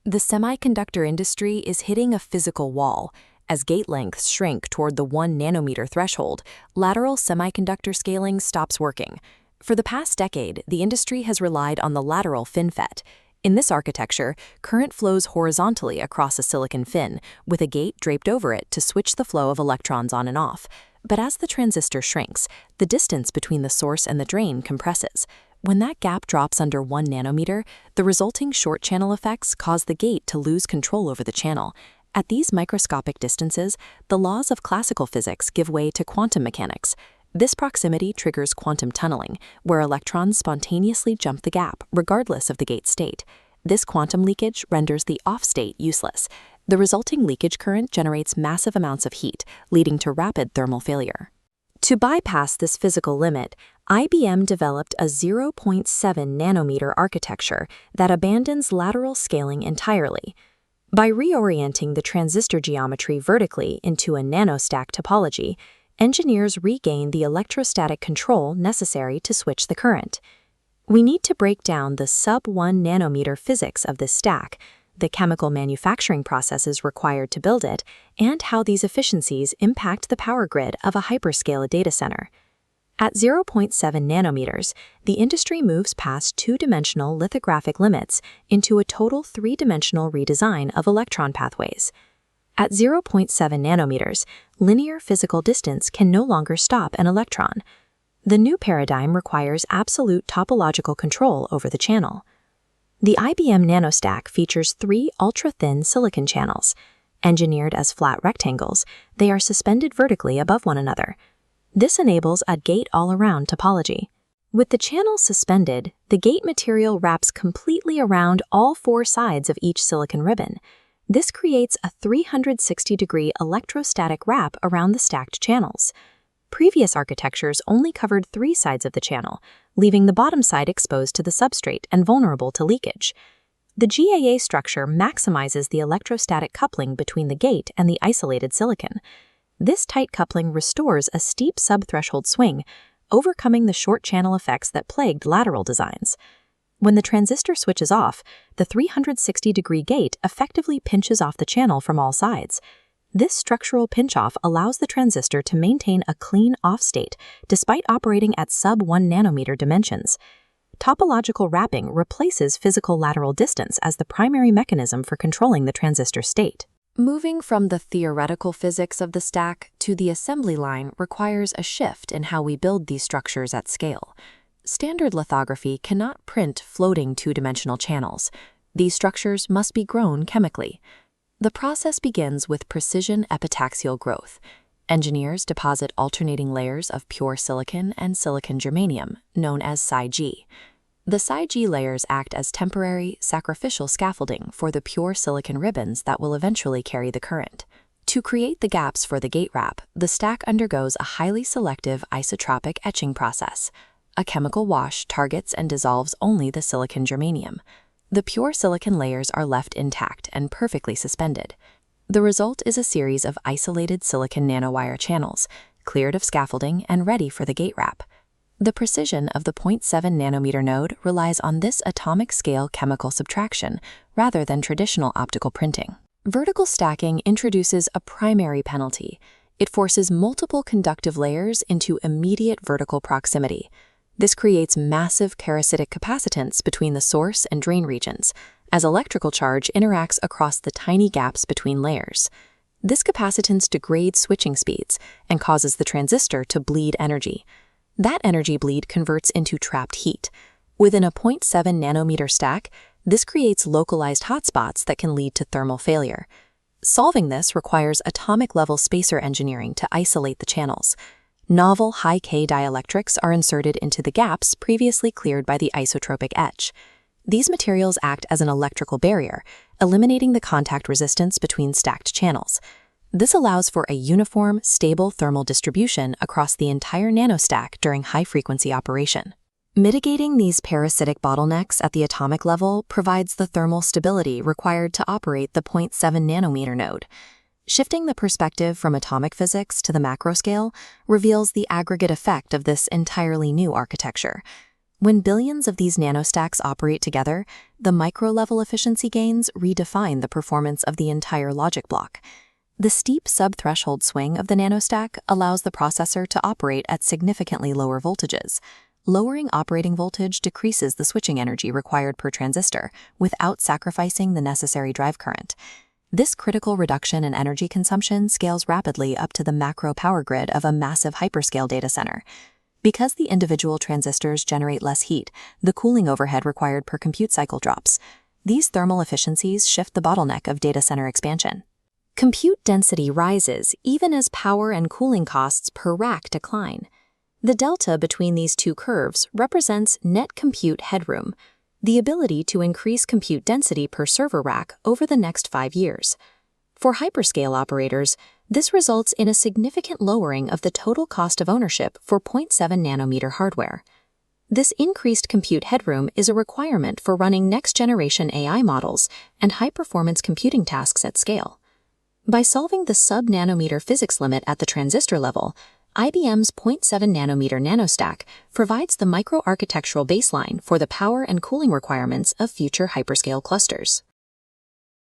The semiconductor industry is hitting a physical wall. As gate lengths shrink toward the 1 nanometer threshold, lateral semiconductor scaling stops working. For the past decade, the industry has relied on the lateral FinFET. In this architecture, current flows horizontally across a silicon fin, with a gate draped over it to switch the flow of electrons on and off. But as the transistor shrinks, the distance between the source and the drain compresses. When that gap drops under 1 nanometer, the resulting short channel effects cause the gate to lose control over the channel. At these microscopic distances, the laws of classical physics give way to quantum mechanics. This proximity triggers quantum tunneling, where electrons spontaneously jump the gap, regardless of the gate state. This quantum leakage renders the off state useless. The resulting leakage current generates massive amounts of heat, leading to rapid thermal failure. To bypass this physical limit, IBM developed a 0.7 nanometer architecture that abandons lateral scaling entirely. By reorienting the transistor geometry vertically into a nanostack topology, engineers regain the electrostatic control necessary to switch the current. We need to break down the sub-1 nanometer physics of this stack, the chemical manufacturing processes required to build it, and how these efficiencies impact the power grid of a hyperscale data center. At 0.7 nanometers, the industry moves past two-dimensional lithographic limits into a total three-dimensional redesign of electron pathways. At 0.7 nanometers, linear physical distance can no longer stop an electron. The new paradigm requires absolute topological control over the channel. The IBM Nanostack features 3 ultra-thin silicon channels. Engineered as flat rectangles, they are suspended vertically above one another. This enables a gate-all-around topology. With the channels suspended, the gate material wraps completely around all 4 sides of each silicon ribbon. This creates a 360-degree electrostatic wrap around the stacked channels. Previous architectures only covered 3 sides of the channel, leaving the bottom side exposed to the substrate and vulnerable to leakage. The GAA structure maximizes the electrostatic coupling between the gate and the isolated silicon. This tight coupling restores a steep subthreshold swing, overcoming the short channel effects that plagued lateral designs. When the transistor switches off, the 360-degree gate effectively pinches off the channel from all sides. This structural pinch-off allows the transistor to maintain a clean off state despite operating at sub-1 nanometer dimensions. Topological wrapping replaces physical lateral distance as the primary mechanism for controlling the transistor state. Moving from the theoretical physics of the stack to the assembly line requires a shift in how we build these structures at scale. Standard lithography cannot print floating two-dimensional channels. These structures must be grown chemically. The process begins with precision epitaxial growth. Engineers deposit alternating layers of pure silicon and silicon-germanium, known as SiGe. The SiGe layers act as temporary, sacrificial scaffolding for the pure silicon ribbons that will eventually carry the current. To create the gaps for the gate wrap, the stack undergoes a highly selective isotropic etching process. A chemical wash targets and dissolves only the silicon-germanium. The pure silicon layers are left intact and perfectly suspended. The result is a series of isolated silicon nanowire channels, cleared of scaffolding and ready for the gate wrap. The precision of the 0.7 nanometer node relies on this atomic scale chemical subtraction rather than traditional optical printing. Vertical stacking introduces a primary penalty. It forces multiple conductive layers into immediate vertical proximity. This creates massive parasitic capacitance between the source and drain regions, as electrical charge interacts across the tiny gaps between layers. This capacitance degrades switching speeds and causes the transistor to bleed energy. That energy bleed converts into trapped heat. Within a 0.7 nanometer stack, this creates localized hotspots that can lead to thermal failure. Solving this requires atomic-level spacer engineering to isolate the channels. Novel high-K dielectrics are inserted into the gaps previously cleared by the isotropic etch. These materials act as an electrical barrier, eliminating the contact resistance between stacked channels. This allows for a uniform, stable thermal distribution across the entire nanostack during high-frequency operation. Mitigating these parasitic bottlenecks at the atomic level provides the thermal stability required to operate the 0.7 nanometer node. Shifting the perspective from atomic physics to the macro scale reveals the aggregate effect of this entirely new architecture. When billions of these nanostacks operate together, the micro-level efficiency gains redefine the performance of the entire logic block. The steep sub-threshold swing of the nanostack allows the processor to operate at significantly lower voltages. Lowering operating voltage decreases the switching energy required per transistor without sacrificing the necessary drive current. This critical reduction in energy consumption scales rapidly up to the macro power grid of a massive hyperscale data center. Because the individual transistors generate less heat, the cooling overhead required per compute cycle drops. These thermal efficiencies shift the bottleneck of data center expansion. Compute density rises even as power and cooling costs per rack decline. The delta between these two curves represents net compute headroom, the ability to increase compute density per server rack over the next 5 years. For hyperscale operators, this results in a significant lowering of the total cost of ownership for 0.7-nanometer hardware. This increased compute headroom is a requirement for running next-generation AI models and high-performance computing tasks at scale. By solving the sub-nanometer physics limit at the transistor level, IBM's 0.7-nanometer nanostack provides the microarchitectural baseline for the power and cooling requirements of future hyperscale clusters.